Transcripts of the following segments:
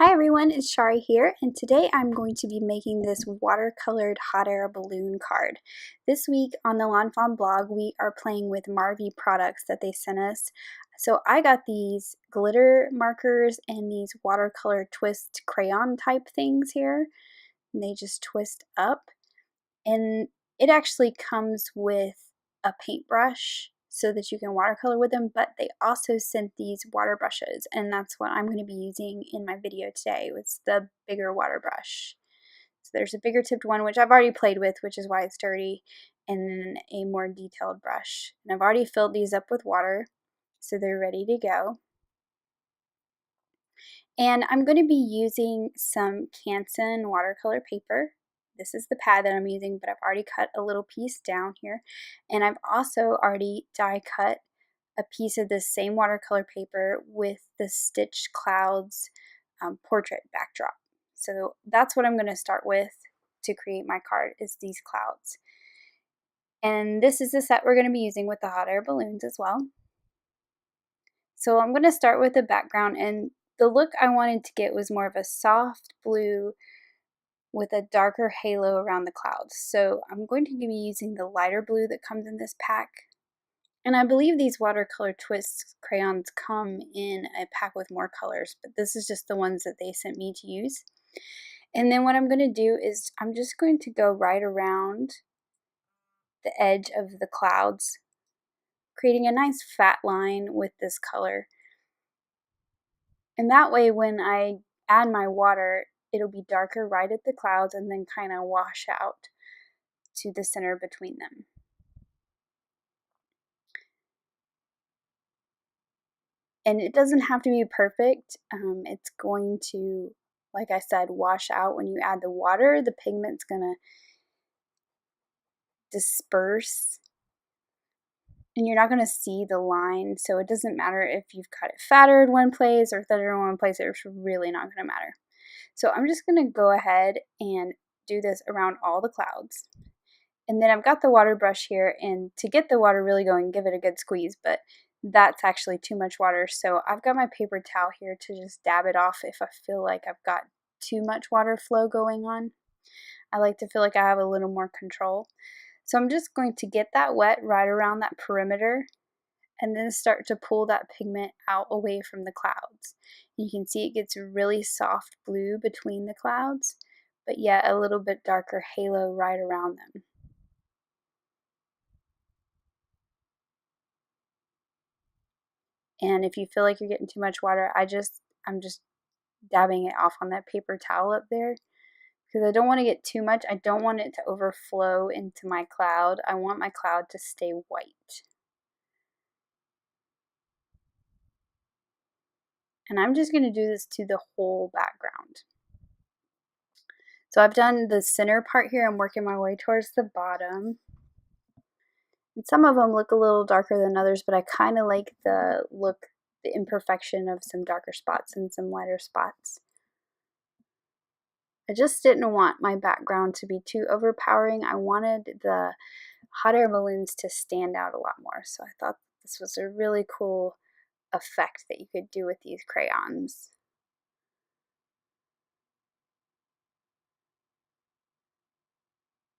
Hi everyone, it's Shari here, and today I'm going to be making this watercolored hot air balloon card. This week on the Fawn blog, we are playing with Marvy products that they sent us. So I got these glitter markers and these watercolor twist crayon type things here. And they just twist up, and it actually comes with a paintbrush so that you can watercolor with them, but they also sent these water brushes, and that's what I'm going to be using in my video today. It's the bigger water brush. So there's a bigger tipped one, which I've already played with, which is why it's dirty, and then a more detailed brush. And I've already filled these up with water, so they're ready to go. And I'm going to be using some Canson watercolor paper. This is the pad that I'm using, but I've already cut a little piece down here. And I've also already die cut a piece of this same watercolor paper with the Stitched Clouds portrait backdrop. So that's what I'm going to start with to create my card, is these clouds. And this is the set we're going to be using with the hot air balloons as well. So I'm going to start with the background, and the look I wanted to get was more of a soft blue with a darker halo around the clouds. So I'm going to be using the lighter blue that comes in this pack. And I believe these watercolor twist crayons come in a pack with more colors, but this is just the ones that they sent me to use. And then what I'm going to do is I'm just going to go right around the edge of the clouds, creating a nice fat line with this color. And that way when I add my water, it'll be darker right at the clouds and then kind of wash out to the center between them. And it doesn't have to be perfect. It's going to, like I said, wash out when you add the water. The pigment's going to disperse and you're not going to see the line. So it doesn't matter if you've cut it fatter in one place or thinner in one place. It's really not going to matter. So I'm just going to go ahead and do this around all the clouds. And then I've got the water brush here, and to get the water really going, give it a good squeeze, but that's actually too much water. So I've got my paper towel here to just dab it off if I feel like I've got too much water flow going on. I like to feel like I have a little more control. So I'm just going to get that wet right around that perimeter and then start to pull that pigment out away from the clouds. You can see it gets really soft blue between the clouds, but yet a little bit darker halo right around them. And if you feel like you're getting too much water, I'm just dabbing it off on that paper towel up there, because I don't want to get too much. I don't want it to overflow into my cloud. I want my cloud to stay white. And I'm just going to do this to the whole background. So I've done the center part here. I'm working my way towards the bottom. And some of them look a little darker than others, but I kind of like the look, the imperfection of some darker spots and some lighter spots. I just didn't want my background to be too overpowering. I wanted the hot air balloons to stand out a lot more. So I thought this was a really cool effect that you could do with these crayons.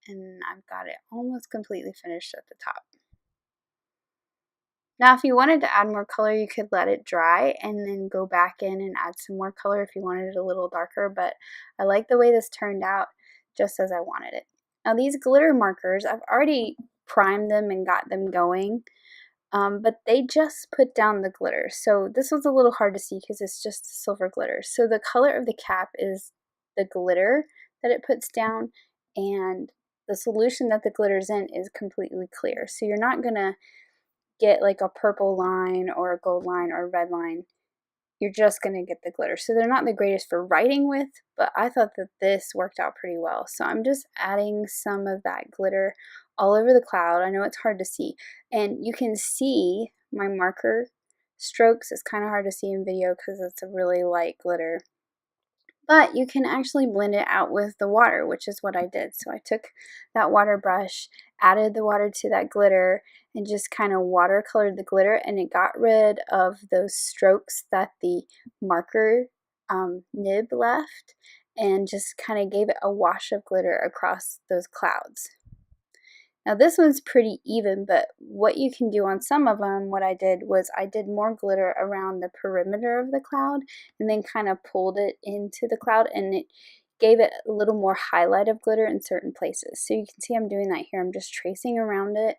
And I've got it almost completely finished at the top. Now, if you wanted to add more color, you could let it dry and then go back in and add some more color if you wanted it a little darker, but I like the way this turned out just as I wanted it. Now, these glitter markers, I've already primed them and got them going, but they just put down the glitter. So this was a little hard to see because it's just silver glitter. So the color of the cap is the glitter that it puts down, and the solution that the glitter's in is completely clear. So you're not going to get like a purple line or a gold line or a red line. You're just going to get the glitter. So they're not the greatest for writing with, but I thought that this worked out pretty well. So I'm just adding some of that glitter all over the cloud. I know it's hard to see, and you can see my marker strokes. It's kind of hard to see in video because it's a really light glitter. But you can actually blend it out with the water, which is what I did. So I took that water brush, added the water to that glitter, and just kind of watercolored the glitter, and it got rid of those strokes that the marker nib left and just kind of gave it a wash of glitter across those clouds. Now this one's pretty even, but what you can do on some of them, what I did was I did more glitter around the perimeter of the cloud and then kind of pulled it into the cloud, and it gave it a little more highlight of glitter in certain places. So you can see I'm doing that here. I'm just tracing around it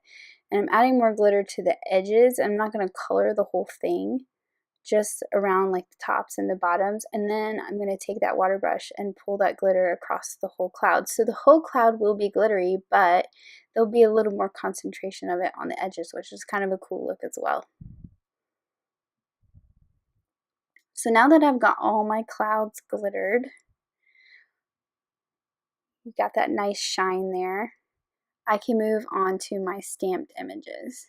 and I'm adding more glitter to the edges. I'm not going to color the whole thing, just around like the tops and the bottoms, and then I'm going to take that water brush and pull that glitter across the whole cloud. So the whole cloud will be glittery, but there'll be a little more concentration of it on the edges, which is kind of a cool look as well. So now that I've got all my clouds glittered, you got that nice shine there, I can move on to my stamped images.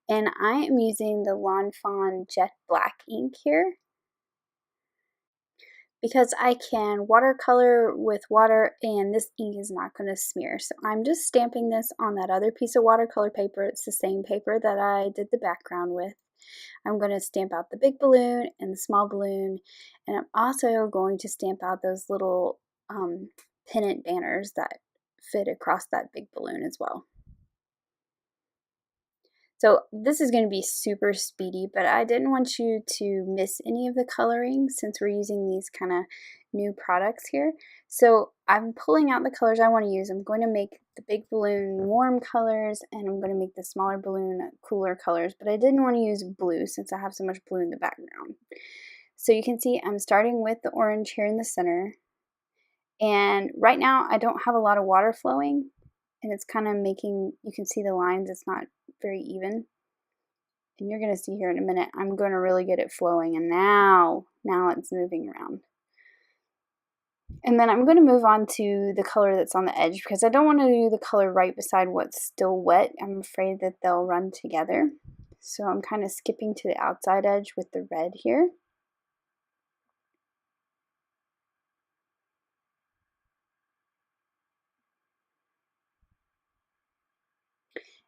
And I am using the Fawn Jet Black ink here because I can watercolor with water and this ink is not going to smear. So I'm just stamping this on that other piece of watercolor paper. It's the same paper that I did the background with. I'm going to stamp out the big balloon and the small balloon, and I'm also going to stamp out those little pennant banners that fit across that big balloon as well. So this is going to be super speedy, but I didn't want you to miss any of the coloring since we're using these kind of new products here. So I'm pulling out the colors I want to use. I'm going to make the big balloon warm colors, and I'm going to make the smaller balloon cooler colors, but I didn't want to use blue since I have so much blue in the background. So you can see I'm starting with the orange here in the center, and right now I don't have a lot of water flowing, and it's kind of making, you can see the lines, it's not very even. And you're going to see here in a minute, I'm going to really get it flowing, and now it's moving around. And then I'm going to move on to the color that's on the edge because I don't want to do the color right beside what's still wet. I'm afraid that they'll run together. So I'm kind of skipping to the outside edge with the red here.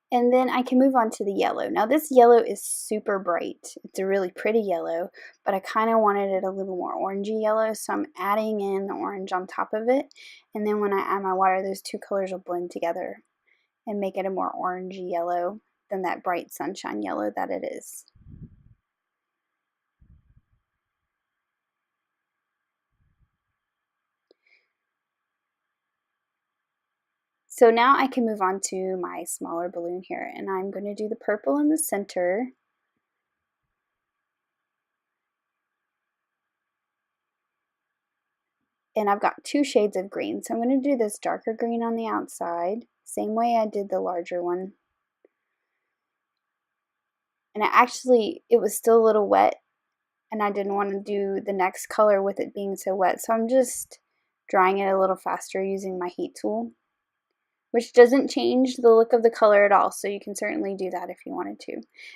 And then I can move on to the yellow. Now this yellow is super bright. It's a really pretty yellow, but I kind of wanted it a little more orangey yellow, so I'm adding in the orange on top of it. And then when I add my water, those two colors will blend together and make it a more orangey yellow than that bright sunshine yellow that it is. So now I can move on to my smaller balloon here, and I'm going to do the purple in the center. And I've got two shades of green, so I'm going to do this darker green on the outside, same way I did the larger one. And it was still a little wet, and I didn't want to do the next color with it being so wet, so I'm just drying it a little faster using my heat tool, which doesn't change the look of the color at all, so you can certainly do that if you wanted to.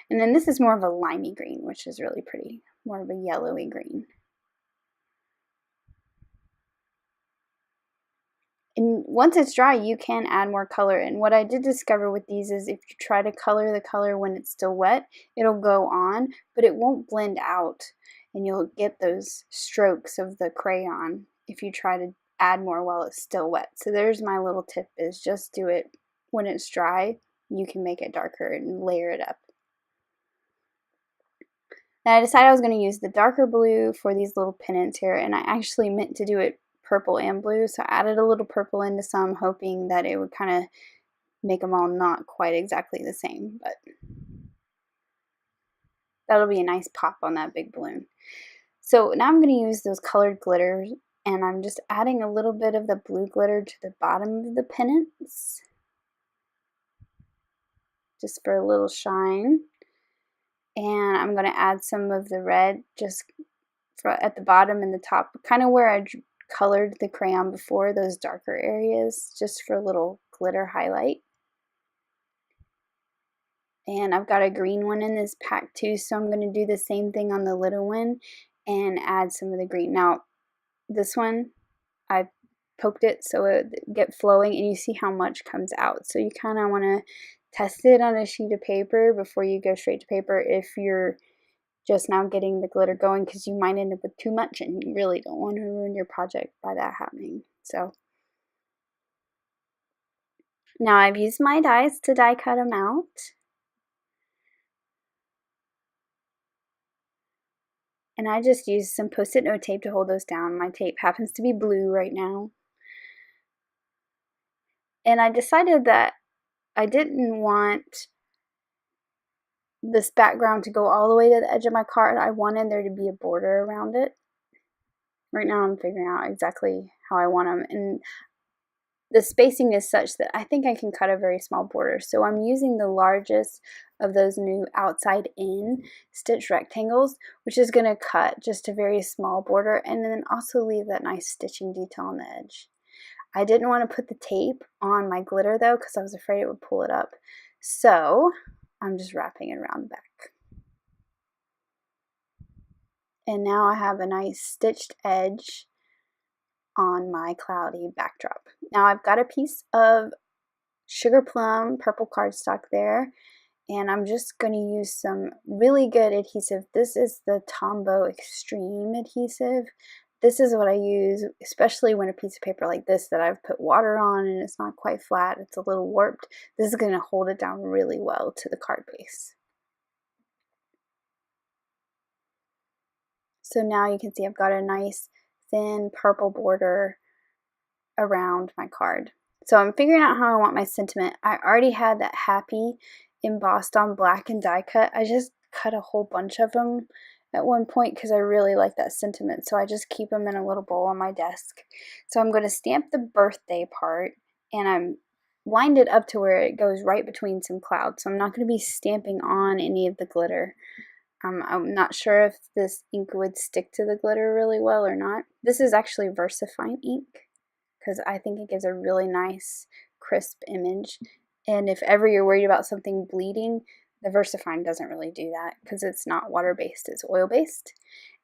And then this is more of a limey green, which is really pretty, more of a yellowy green. And once it's dry, you can add more color. And what I did discover with these is if you try to color the color when it's still wet, it'll go on, but it won't blend out. And you'll get those strokes of the crayon if you try to add more while it's still wet. So there's my little tip, is just do it when it's dry. You can make it darker and layer it up. Now I decided I was going to use the darker blue for these little pennants here, and I actually meant to do it purple and blue, so I added a little purple into some, hoping that it would kind of make them all not quite exactly the same, but that'll be a nice pop on that big balloon. So now I'm going to use those colored glitters, and I'm just adding a little bit of the blue glitter to the bottom of the pennants, just for a little shine. And I'm going to add some of the red just at the bottom and the top, kind of where I colored the crayon before, those darker areas, just for a little glitter highlight. And I've got a green one in this pack too, so I'm going to do the same thing on the little one and add some of the green. Now this one, I poked it so it get flowing, and you see how much comes out, so you kind of want to test it on a sheet of paper before you go straight to paper if you're just now getting the glitter going, because you might end up with too much and you really don't want to ruin your project by that happening. So now I've used my dies to die cut them out. And I just used some Post-it note tape to hold those down. My tape happens to be blue right now. And I decided that I didn't want this background to go all the way to the edge of my card. I wanted there to be a border around it. Right now I'm figuring out exactly how I want them. And the spacing is such that I think I can cut a very small border. So I'm using the largest of those new outside in stitch rectangles, which is going to cut just a very small border and then also leave that nice stitching detail on the edge. I didn't want to put the tape on my glitter though, because I was afraid it would pull it up. So I'm just wrapping it around the back. And now I have a nice stitched edge on my cloudy backdrop. Now I've got a piece of sugar plum purple cardstock there, and I'm just going to use some really good adhesive. This is the Tombow Extreme adhesive. This is what I use, especially when a piece of paper like this that I've put water on and it's not quite flat, it's a little warped. This is going to hold it down really well to the card base. So now you can see I've got a nice thin purple border around my card. So I'm figuring out how I want my sentiment. I already had that happy embossed on black and die cut. I just cut a whole bunch of them at one point because I really like that sentiment. So I just keep them in a little bowl on my desk. So I'm going to stamp the birthday part, and I'm lined it up to where it goes right between some clouds. So I'm not going to be stamping on any of the glitter. I'm not sure if this ink would stick to the glitter really well or not. This is actually VersaFine ink, because I think it gives a really nice crisp image. And if ever you're worried about something bleeding, the VersaFine doesn't really do that because it's not water-based, it's oil-based.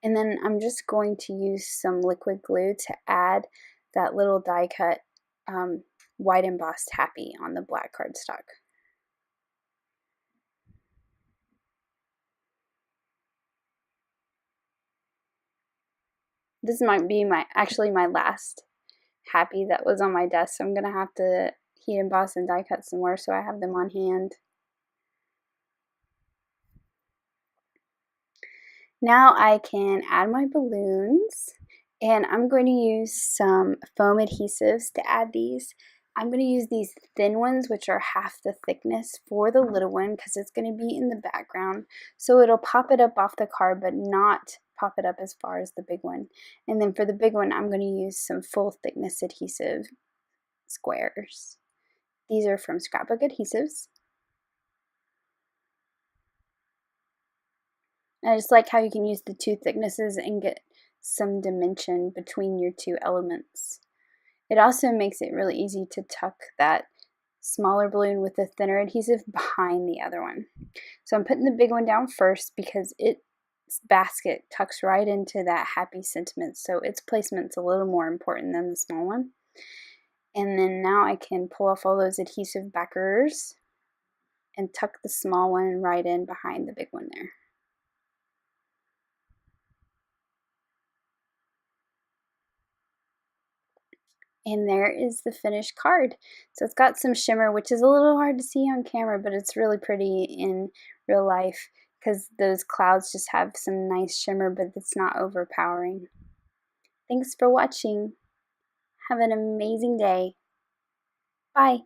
And then I'm just going to use some liquid glue to add that little die cut white embossed happy on the black cardstock. This might be actually my last happy that was on my desk, so I'm going to have to heat emboss and die cut some more so I have them on hand. Now I can add my balloons, and I'm going to use some foam adhesives to add these. I'm going to use these thin ones, which are half the thickness, for the little one because it's going to be in the background. So it'll pop it up off the card, but not pop it up as far as the big one. And then for the big one, I'm going to use some full thickness adhesive squares. These are from Scrapbook Adhesives. And I just like how you can use the two thicknesses and get some dimension between your two elements. It also makes it really easy to tuck that smaller balloon with the thinner adhesive behind the other one. So I'm putting the big one down first because its basket tucks right into that happy sentiment, so its placement's a little more important than the small one. And then now I can pull off all those adhesive backers and tuck the small one right in behind the big one there. And there is the finished card. So it's got some shimmer, which is a little hard to see on camera, but it's really pretty in real life because those clouds just have some nice shimmer, but it's not overpowering. Thanks for watching. Have an amazing day. Bye.